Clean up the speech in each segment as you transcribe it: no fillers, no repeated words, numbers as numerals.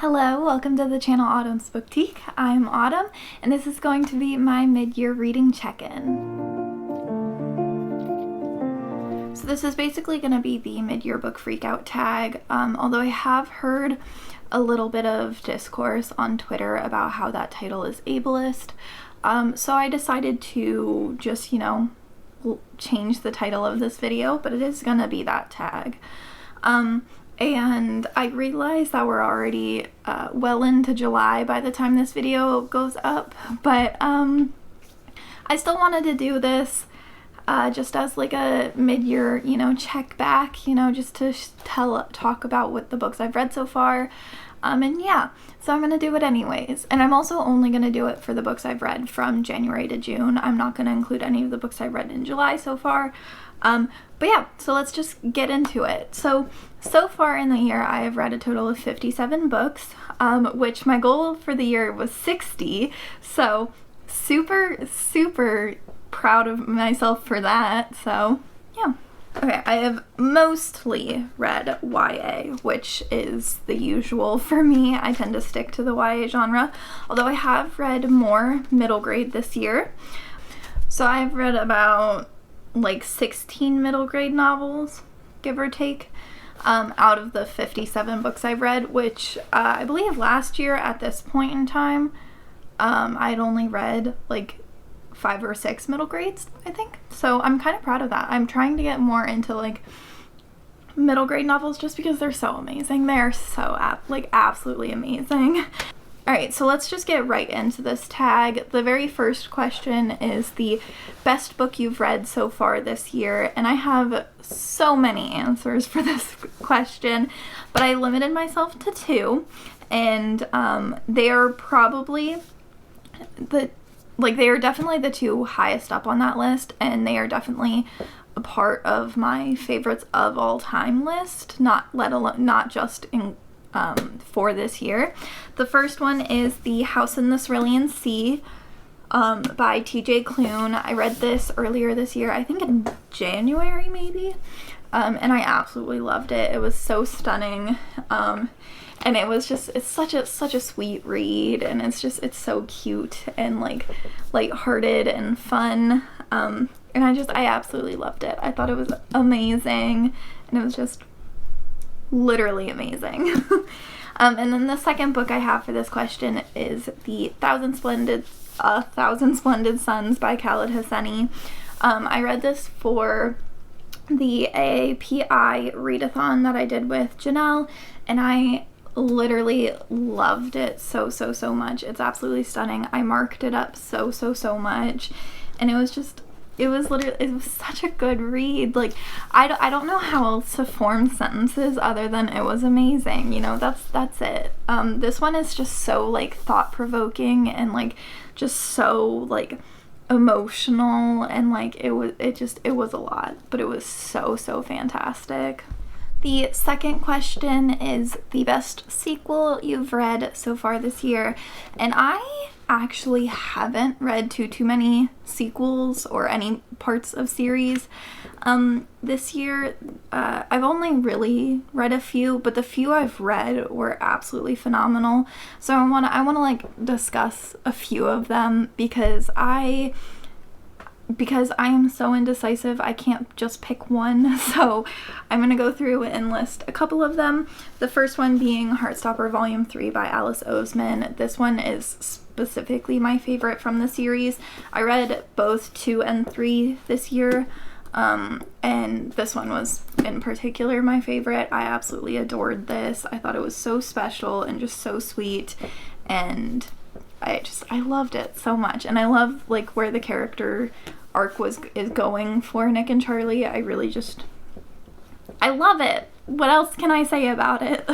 Hello, welcome to the channel Autumn's Booktique. I'm Autumn, and this is going to be my mid-year reading check-in. So this is basically going to be the mid-year book freakout tag, although I have heard a little bit of discourse on Twitter about how that title is ableist, so I decided to just, change the title of this video, but it is going to be that tag. And I realize that we're already well into July by the time this video goes up, but I still wanted to do this just as like a mid-year, check back, just to talk about what the books I've read so far. And yeah, so I'm going to do it anyways. And I'm also only going to do it for the books I've read from January to June. I'm not going to include any of the books I've read in July so far. But yeah, so let's just get into it. So far in the year, I have read a total of 57 books, which my goal for the year was 60. So super proud of myself for that. So yeah. Okay, I have mostly read YA, which is the usual for me. I tend to stick to the YA genre, although I have read more middle grade this year. So I've read about like 16 middle grade novels, give or take, out of the 57 books I've read, which I believe last year at this point in time, I'd only read like 5 or 6 middle grades, I think. So I'm kind of proud of that. I'm trying to get more into like middle grade novels just because they're so amazing. They're so absolutely amazing. Alright, so let's just get right into this tag. The very first question is the best book you've read so far this year, and I have so many answers for this question, but I limited myself to 2, and they are probably they are definitely the 2 highest up on that list, and they are definitely a part of my favorites of all time list, not just in for this year. The first one is The House in the Cerulean Sea by TJ Cloon. I read this earlier this year, I think in January maybe, and I absolutely loved it. It was so stunning, and it's such a sweet read, and it's so cute and like lighthearted and fun, and I absolutely loved it. I thought it was amazing, and it was just literally amazing. And then the second book I have for this question is The Thousand Splendid Suns by Khaled Hosseini. I read this for the AAPI readathon that I did with Janelle, and I literally loved it so much. It's absolutely stunning. I marked it up so much, and it was such a good read. Like, I don't know how else to form sentences other than it was amazing. That's it. This one is just so thought-provoking and just so emotional, and it was a lot, but it was so fantastic. The second question is the best sequel you've read so far this year, and I actually haven't read too many sequels or any parts of series this year. I've only really read a few, but the few I've read were absolutely phenomenal. So I want to discuss a few of them because I am so indecisive. I can't just pick one, so I'm going to go through and list a couple of them. The first one being Heartstopper Volume 3 by Alice Oseman. This one is specifically my favorite from the series. I read both 2 and 3 this year, and this one was in particular my favorite. I absolutely adored this. I thought it was so special and just so sweet, and I loved it so much. And I love where the character arc is going for Nick and Charlie. I love it. What else can I say about it?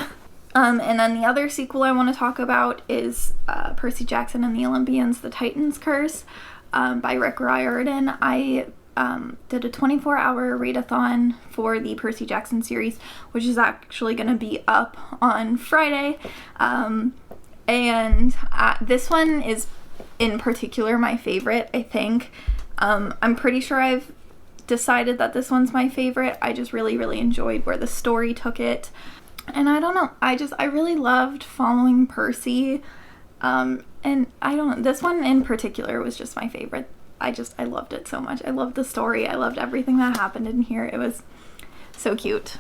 And then the other sequel I want to talk about is Percy Jackson and the Olympians: The Titan's Curse by Rick Riordan. I did a 24-hour readathon for the Percy Jackson series, which is actually going to be up on Friday. And this one is in particular my favorite, I think. I'm pretty sure I've decided that this one's my favorite. I just really enjoyed where the story took it. And I don't know, I really loved following Percy. And I don't know, this one in particular was just my favorite. I loved it so much. I loved the story. I loved everything that happened in here. It was so cute.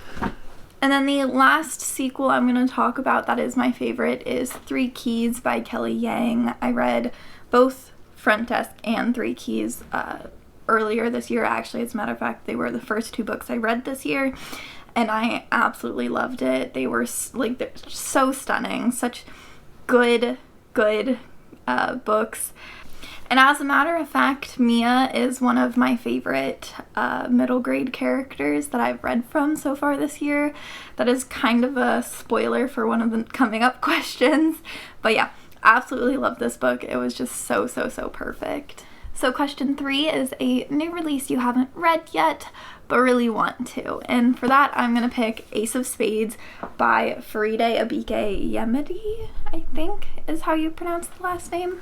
And then the last sequel I'm going to talk about that is my favorite is Three Keys by Kelly Yang. I read both Front Desk and Three Keys earlier this year, actually. As a matter of fact, they were the first 2 books I read this year, and I absolutely loved it. They were like, they're so stunning, such good books. And as a matter of fact, Mia is one of my favorite middle grade characters that I've read from so far this year. That is kind of a spoiler for one of the coming up questions. But yeah, absolutely love this book. It was just so perfect. So question 3 is a new release you haven't read yet, but really want to. And for that, I'm going to pick Ace of Spades by Faride Abike Yemedi, I think is how you pronounce the last name.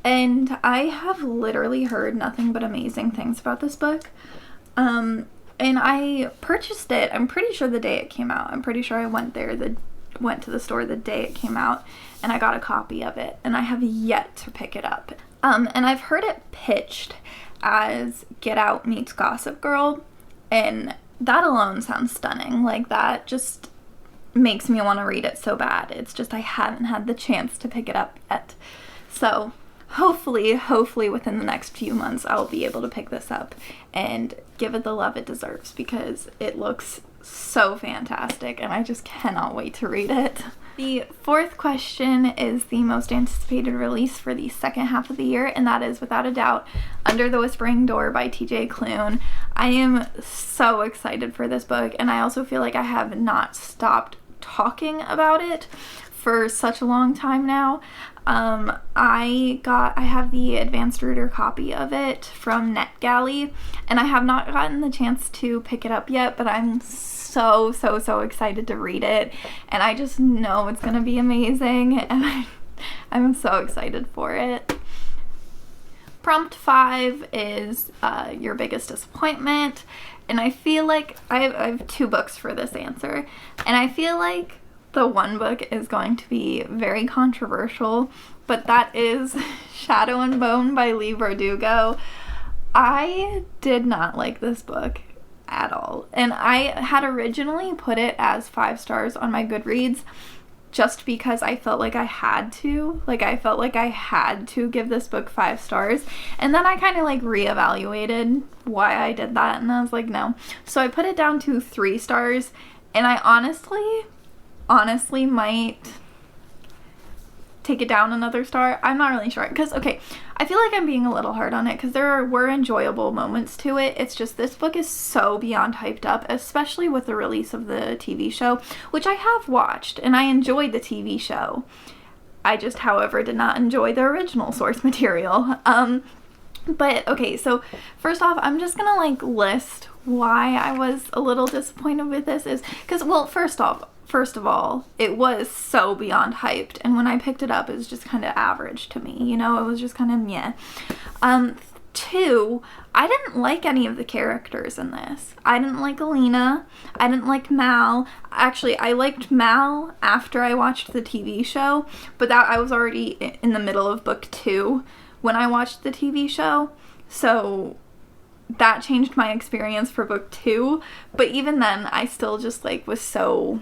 And I have literally heard nothing but amazing things about this book. And I purchased it, I'm pretty sure the day it came out. I'm pretty sure I went to the store the day it came out, and I got a copy of it, and I have yet to pick it up. And I've heard it pitched as Get Out meets Gossip Girl, and that alone sounds stunning. Like, that just makes me want to read it so bad. It's just I haven't had the chance to pick it up yet. So hopefully within the next few months I'll be able to pick this up and give it the love it deserves, because it looks so fantastic and I just cannot wait to read it. The 4th question is the most anticipated release for the second half of the year, and that is without a doubt Under the Whispering Door by TJ Cloon. I am so excited for this book, and I also feel like I have not stopped talking about it for such a long time now. I have the advanced reader copy of it from NetGalley, and I have not gotten the chance to pick it up yet, but I'm so excited to read it, and I just know it's gonna be amazing, and I'm so excited for it. Prompt 5 is your biggest disappointment, and I feel like I have 2 books for this answer, and I feel like the one book is going to be very controversial, but that is Shadow and Bone by Leigh Bardugo. I did not like this book at all, and I had originally put it as 5 stars on my Goodreads just because I felt like I had to. Like, I felt like I had to give this book 5 stars, and then I kind of like reevaluated why I did that, and I was like, no. So I put it down to 3 stars, and I honestly might take it down another star. I'm not really sure, because okay, I feel like I'm being a little hard on it because there were enjoyable moments to it. It's just this book is so beyond hyped up, especially with the release of the TV show, which I have watched, and I enjoyed the TV show. I just, however, did not enjoy the original source material. But okay, so first off, I'm just gonna like list why I was a little disappointed with this is because, well, first of all, it was so beyond hyped, and when I picked it up, it was just kind of average to me, you know, it was just kind of meh. 2, I didn't like any of the characters in this. I didn't like Alina, I didn't like Mal. Actually, I liked Mal after I watched the TV show, but that I was already in the middle of book 2 when I watched the TV show, so that changed my experience for book 2, but even then, I still just like was so...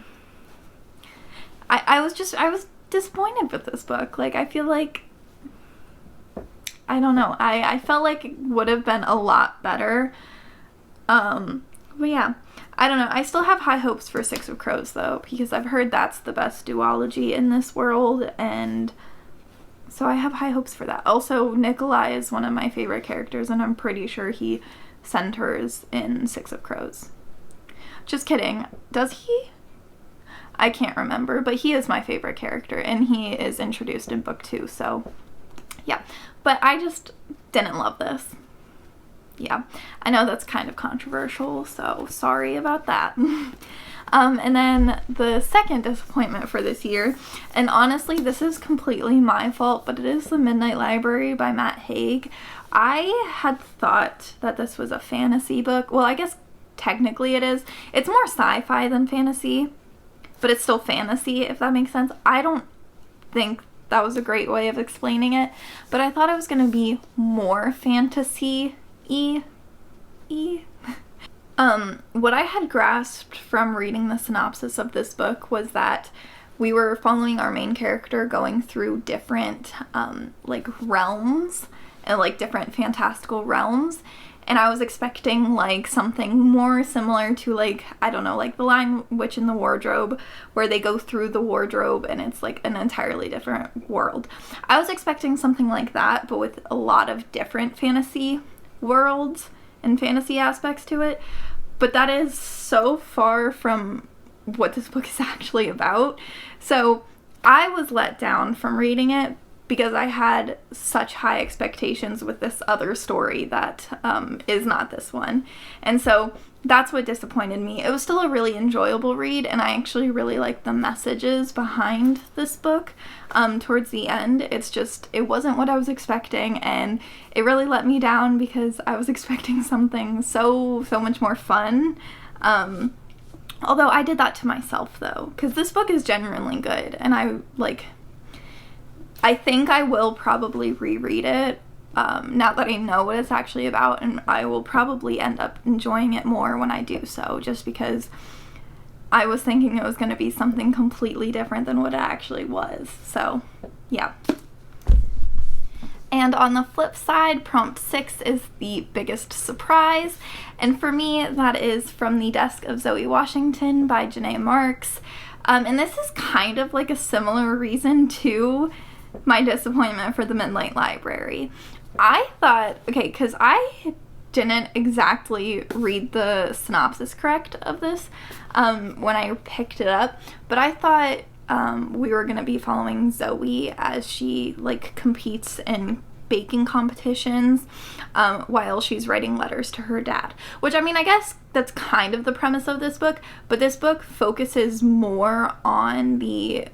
I was disappointed with this book. Like, I feel like, I don't know, I felt like it would have been a lot better. But yeah, I don't know. I still have high hopes for Six of Crows though, because I've heard that's the best duology in this world, and so I have high hopes for that. Also, Nikolai is one of my favorite characters, and I'm pretty sure he centers in Six of Crows. Just kidding. Does he? I can't remember, but he is my favorite character, and he is introduced in book 2, so yeah. But I just didn't love this. Yeah, I know that's kind of controversial, so sorry about that. And then the second disappointment for this year, and honestly, this is completely my fault, but it is The Midnight Library by Matt Haig. I had thought that this was a fantasy book. Well, I guess technically it is. It's more sci-fi than fantasy. but it's still fantasy, if that makes sense. I don't think that was a great way of explaining it, but I thought it was going to be more fantasy-y. What I had grasped from reading the synopsis of this book was that we were following our main character going through different, like, realms, and, like, different fantastical realms, and I was expecting, like, something more similar to, like, I don't know, like The Lion, Witch, and the Wardrobe, where they go through the wardrobe and it's, like, an entirely different world. I was expecting something like that, but with a lot of different fantasy worlds and fantasy aspects to it, but that is so far from what this book is actually about. So I was let down from reading it because I had such high expectations with this other story that is not this one. And so that's what disappointed me. It was still a really enjoyable read, and I actually really liked the messages behind this book towards the end. It's just, it wasn't what I was expecting, and it really let me down because I was expecting something so much more fun. Although I did that to myself, though, because this book is genuinely good, and I think I will probably reread it now that I know what it's actually about, and I will probably end up enjoying it more when I do so, just because I was thinking it was going to be something completely different than what it actually was. So, yeah. And on the flip side, prompt 6 is the biggest surprise, and for me, that is From the Desk of Zoe Washington by Janae Marks. And this is kind of like a similar reason to my disappointment for the Midnight Library. I thought, okay, because I didn't exactly read the synopsis correct of this when I picked it up, but I thought we were going to be following Zoe as she, like, competes in baking competitions while she's writing letters to her dad, which, I mean, I guess that's kind of the premise of this book, but this book focuses more on the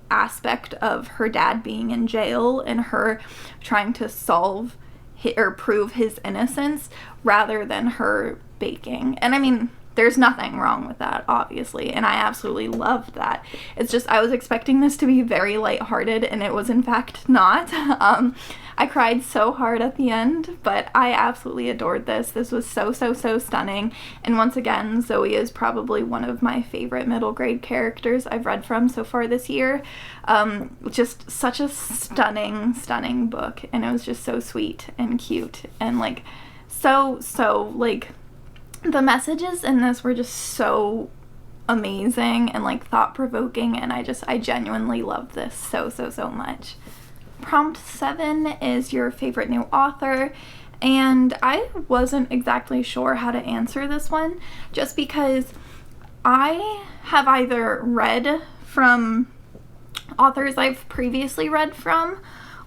aspect of her dad being in jail and her trying to solve or prove his innocence rather than her baking. And I mean, there's nothing wrong with that, obviously, and I absolutely loved that. It's just I was expecting this to be very lighthearted, and it was in fact not. I cried so hard at the end, but I absolutely adored this. This was so stunning, and once again, Zoe is probably one of my favorite middle grade characters I've read from so far this year. Just such a stunning book, and it was just so sweet and cute, and like so like the messages in this were just so amazing and like thought-provoking, and I genuinely loved this so much. Prompt 7 is your favorite new author, and I wasn't exactly sure how to answer this one just because I have either read from authors I've previously read from,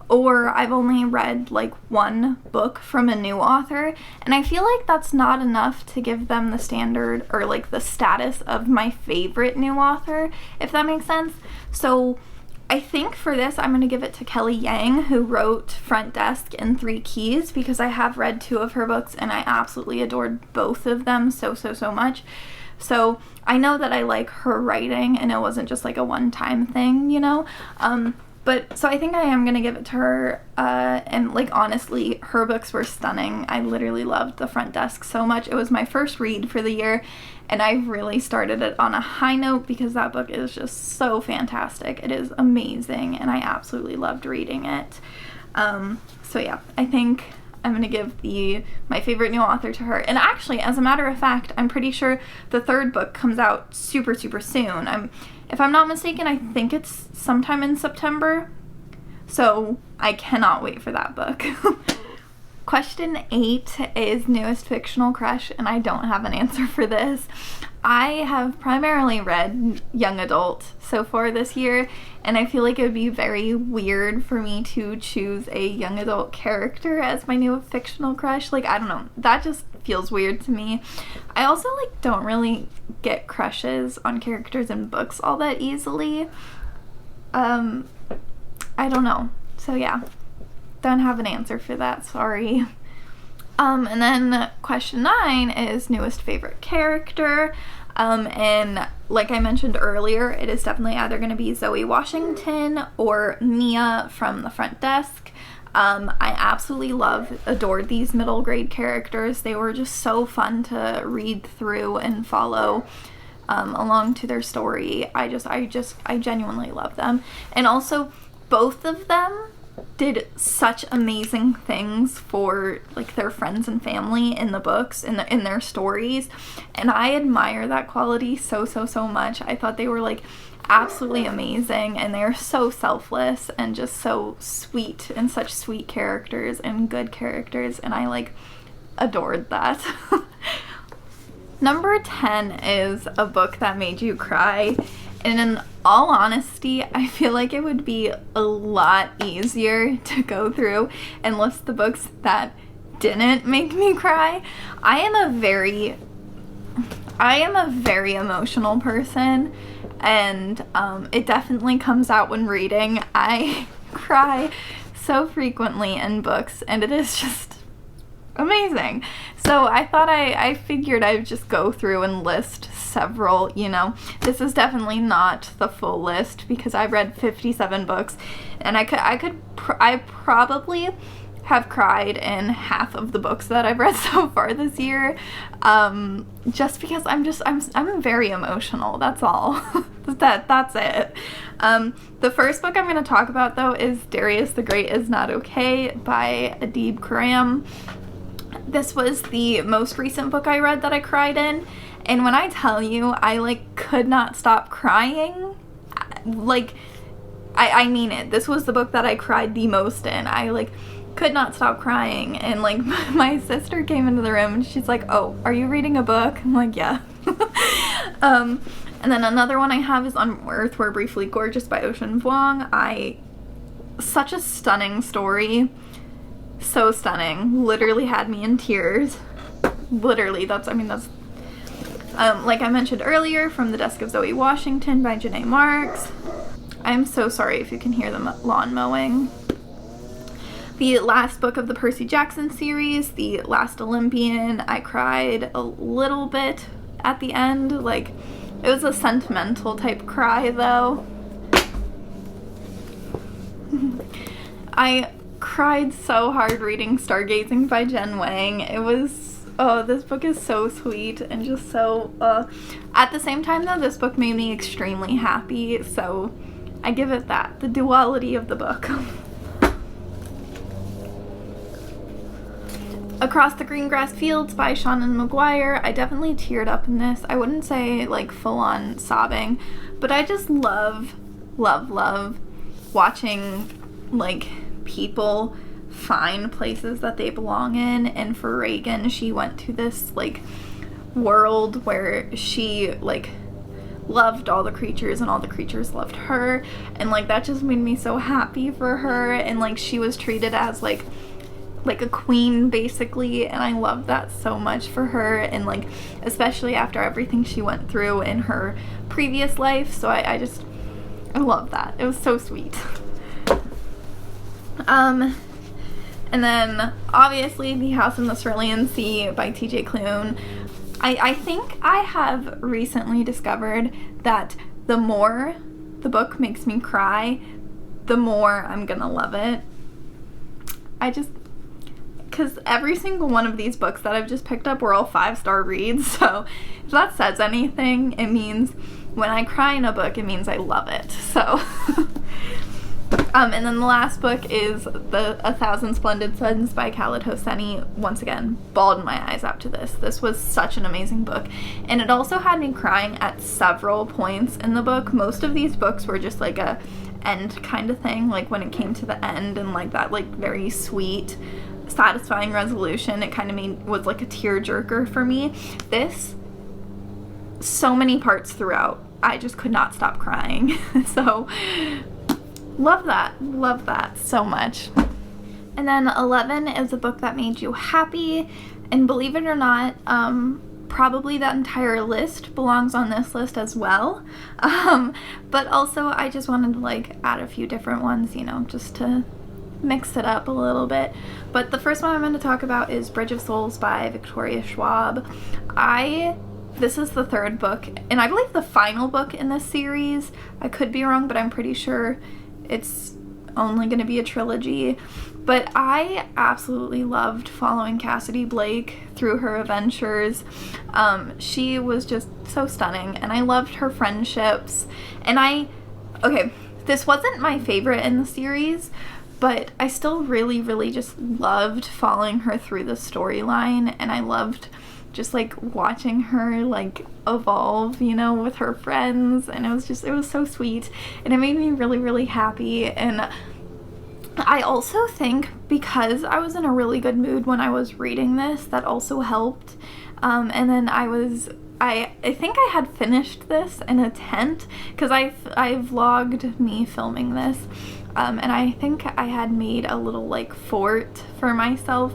or I've only read like one book from a new author, and I feel like that's not enough to give them the standard or like the status of my favorite new author, if that makes sense. So I think for this I'm going to give it to Kelly Yang, who wrote Front Desk and Three Keys, because I have read 2 of her books and I absolutely adored both of them so much. So I know that I like her writing and it wasn't just like a one-time thing, you know? But so I think I am going to give it to her, and like honestly, her books were stunning. I literally loved The Front Desk so much. It was my first read for the year, and I really started it on a high note because that book is just so fantastic. It is amazing, and I absolutely loved reading it. So yeah, I think I'm going to give my favorite new author to her. And actually, as a matter of fact, I'm pretty sure the 3rd book comes out super soon. If I'm not mistaken, I think it's sometime in September. So I cannot wait for that book. Question 8 is newest fictional crush, and I don't have an answer for this. I have primarily read young adult so far this year, and I feel like it would be very weird for me to choose a young adult character as my new fictional crush. Like, I don't know, that just feels weird to me. I also like don't really get crushes on characters in books all that easily. I don't know. So yeah, don't have an answer for that, sorry. And then question 9 is newest favorite character. And like I mentioned earlier, it is definitely either going to be Zoe Washington or Mia from the front desk. I absolutely adored these middle grade characters. They were just so fun to read through and follow along to their story. I genuinely love them. And also, both of them did such amazing things for like their friends and family in the books, in their stories, and I admire that quality so much. I thought they were like absolutely amazing, and they're so selfless and just so sweet, and such sweet characters and good characters, and I like adored that. Number 10 is a book that made you cry. And in all honesty, I feel like it would be a lot easier to go through and list the books that didn't make me cry. I am a very emotional person, and it definitely comes out when reading. I cry so frequently in books, and it is just amazing. So I figured I'd just go through and list several, you know. This is definitely not the full list because I read 57 books, and I probably have cried in half of the books that I've read so far this year, just because I'm very emotional. That's all. That's it. The first book I'm going to talk about though is Darius the Great Is Not Okay by Adib Khorram. This was the most recent book I read that I cried in, and when I tell you I like could not stop crying, like I mean it. This was the book that I cried the most in. I like could not stop crying, and like my sister came into the room and she's like, "Oh, are you reading a book?" I'm like, "Yeah." And then another one I have is On Earth We're Briefly Gorgeous by Ocean Vuong. Such a stunning story. So stunning. Literally had me in tears. Literally, that's like I mentioned earlier, From the Desk of Zoe Washington by Janae Marks. I'm so sorry if you can hear the lawn mowing. The last book of the Percy Jackson series, The Last Olympian. I cried a little bit at the end. Like, it was a sentimental type cry though. I cried so hard reading Stargazing by Jen Wang. It was, this book is so sweet and just so, at the same time though, this book made me extremely happy, so I give it that, the duality of the book. Across the Greengrass Fields by Seanan Mcguire. I definitely teared up in this. I wouldn't say like full-on sobbing, but I just love watching like people find places that they belong in. And for Reagan, she went to this like world where she like loved all the creatures and all the creatures loved her, and like that just made me so happy for her. And like she was treated as like a queen basically, and I love that so much for her, and like especially after everything she went through in her previous life. So I love that. It was so sweet. And then obviously The House in the Cerulean Sea by TJ Cloon. I think I have recently discovered that the more the book makes me cry, the more I'm gonna love it. Because every single one of these books that I've just picked up were all 5-star reads, so if that says anything, it means when I cry in a book, it means I love it. So and then the last book is The 1,000 Splendid Suns by Khaled Hosseini. Once again, bawled my eyes out to this. This was such an amazing book, and it also had me crying at several points in the book. Most of these books were just like a end kind of thing, like when it came to the end and like that like very sweet satisfying resolution, it kind of was like a tearjerker for me. This, so many parts throughout, I just could not stop crying. So love that so much. And then 11 is a book that made you happy, and believe it or not, probably that entire list belongs on this list as well, but also I just wanted to like add a few different ones, you know, just to mix it up a little bit. But the first one I'm going to talk about is Bridge of Souls by Victoria Schwab. I this is the third book, and I believe the final book in this series. I could be wrong, but I'm pretty sure it's only going to be a trilogy. But I absolutely loved following Cassidy Blake through her adventures. She was just so stunning, and I loved her friendships. And okay, this wasn't my favorite in the series, but I still really, really just loved following her through the storyline, and I loved just like watching her like evolve, you know, with her friends, and it was so sweet, and it made me really, really happy. And I also think because I was in a really good mood when I was reading this, that also helped. And then I think I had finished this in a tent, because I vlogged me filming this, and I think I had made a little like fort for myself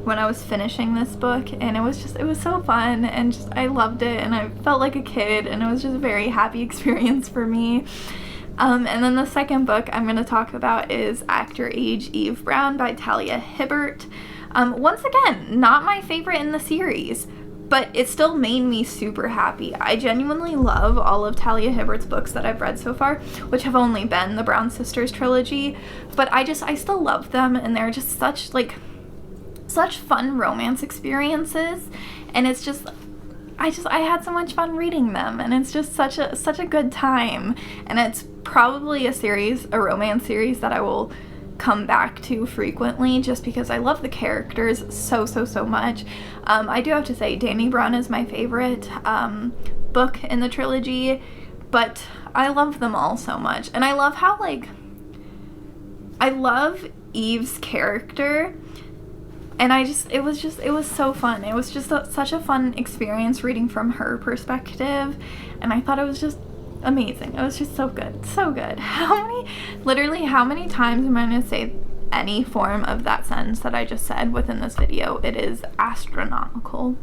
when I was finishing this book, and it was so fun, and just I loved it, and I felt like a kid, and it was just a very happy experience for me. And then the second book I'm going to talk about is Actor Age Eve Brown by Talia Hibbert. Once again, not my favorite in the series, but it still made me super happy. I genuinely love all of Talia Hibbert's books that I've read so far, which have only been the Brown Sisters trilogy, but I still love them, and they're just such fun romance experiences, and it's just I had so much fun reading them, and it's just such a good time, and it's probably a romance series that I will come back to frequently, just because I love the characters so much. I do have to say Dani Brown is my favorite book in the trilogy, but I love them all so much, and I love how I love Eve's character. And it was so fun. It was just such a fun experience reading from her perspective, and I thought it was just amazing. It was just so good, so good. How many times am I going to say any form of that sentence that I just said within this video? It is astronomical.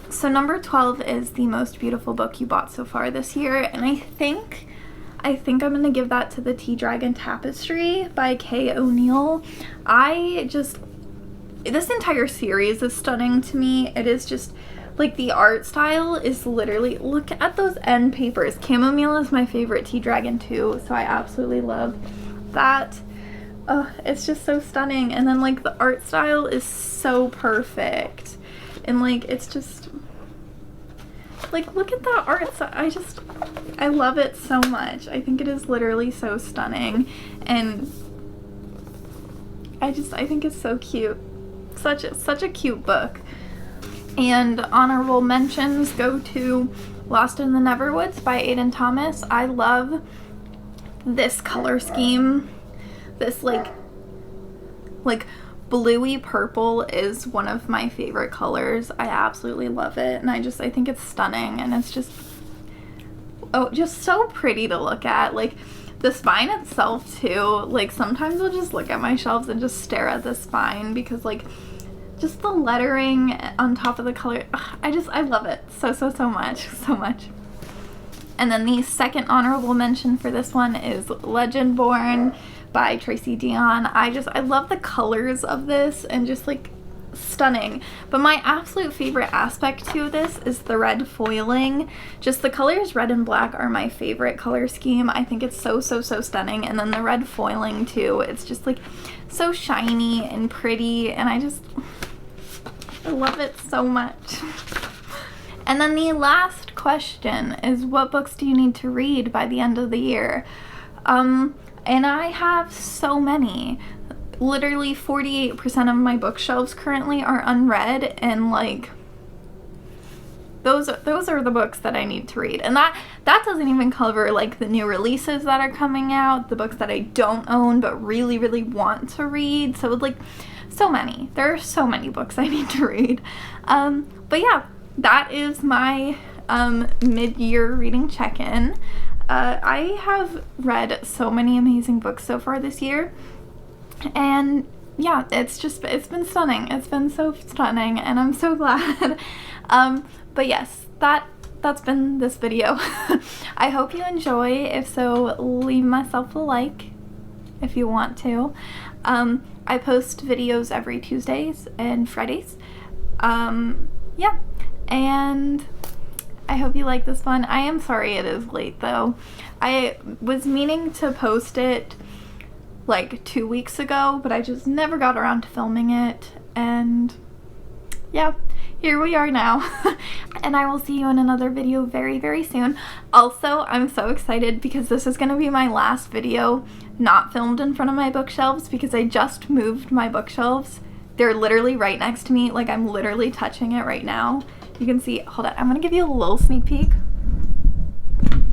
So number 12 is The Most Beautiful Book You Bought So Far This Year, and I think I'm going to give that to The Tea Dragon Tapestry by Kay O'Neill. This entire series is stunning to me. It is just, like, the art style is literally, look at those end papers. Chamomile is my favorite tea dragon too, so I absolutely love that. Oh, it's just so stunning. And then, like, the art style is so perfect. And, like, it's just, like, look at that art style. I love it so much. I think it is literally so stunning. And I think it's so cute. Such a cute book. And honorable mentions go to Lost in the Neverwoods by Aiden Thomas. I love this color scheme. This like bluey purple is one of my favorite colors. I absolutely love it, and I think it's stunning, and it's just so pretty to look at. Like, the spine itself too, like, sometimes I'll just look at my shelves and just stare at the spine, because like just the lettering on top of the color, I love it so much. And then the second honorable mention for this one is Legendborn by Tracy Dion. I love the colors of this, and just like stunning. But my absolute favorite aspect to this is the red foiling. Just the colors red and black are my favorite color scheme. I think it's so stunning. And then the red foiling too, it's just like so shiny and pretty, and I love it so much. And then the last question is, what books do you need to read by the end of the year? And I have so many. Literally 48% of my bookshelves currently are unread, and like those are the books that I need to read. And that doesn't even cover like the new releases that are coming out, the books that I don't own but really want to read. So like so many. There are so many books I need to read. But yeah, that is my mid-year reading check-in. I have read so many amazing books so far this year, and yeah, it's been stunning. It's been so stunning, and I'm so glad. But yes, that's been this video. I hope you enjoy. If so, leave myself a like if you want to. I post videos every Tuesdays and Fridays. Yeah, and I hope you like this one. I am sorry it is late though. I was meaning to post it like 2 weeks ago, but I just never got around to filming it, and yeah, here we are now. And I will see you in another video very, very soon. Also, I'm so excited because this is going to be my last video not filmed in front of my bookshelves, because I just moved my bookshelves. They're literally right next to me, like I'm literally touching it right now. You can see, hold on, I'm gonna give you a little sneak peek.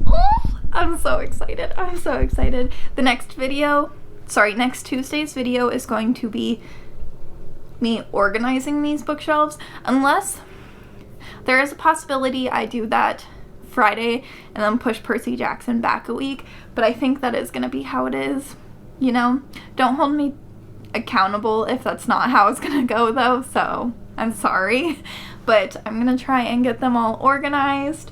Oh, I'm so excited, I'm so excited. The next video, sorry, next Tuesday's video is going to be me organizing these bookshelves, unless there is a possibility I do that Friday and then push Percy Jackson back a week, but I think that is gonna be how it is, you know? Don't hold me accountable if that's not how it's gonna go though, so I'm sorry, but I'm gonna try and get them all organized,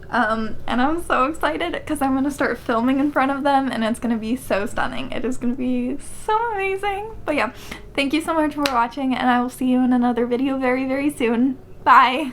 and I'm so excited because I'm gonna start filming in front of them, and it's gonna be so stunning. It is gonna be so amazing. But yeah, thank you so much for watching, and I will see you in another video very, very soon. Bye.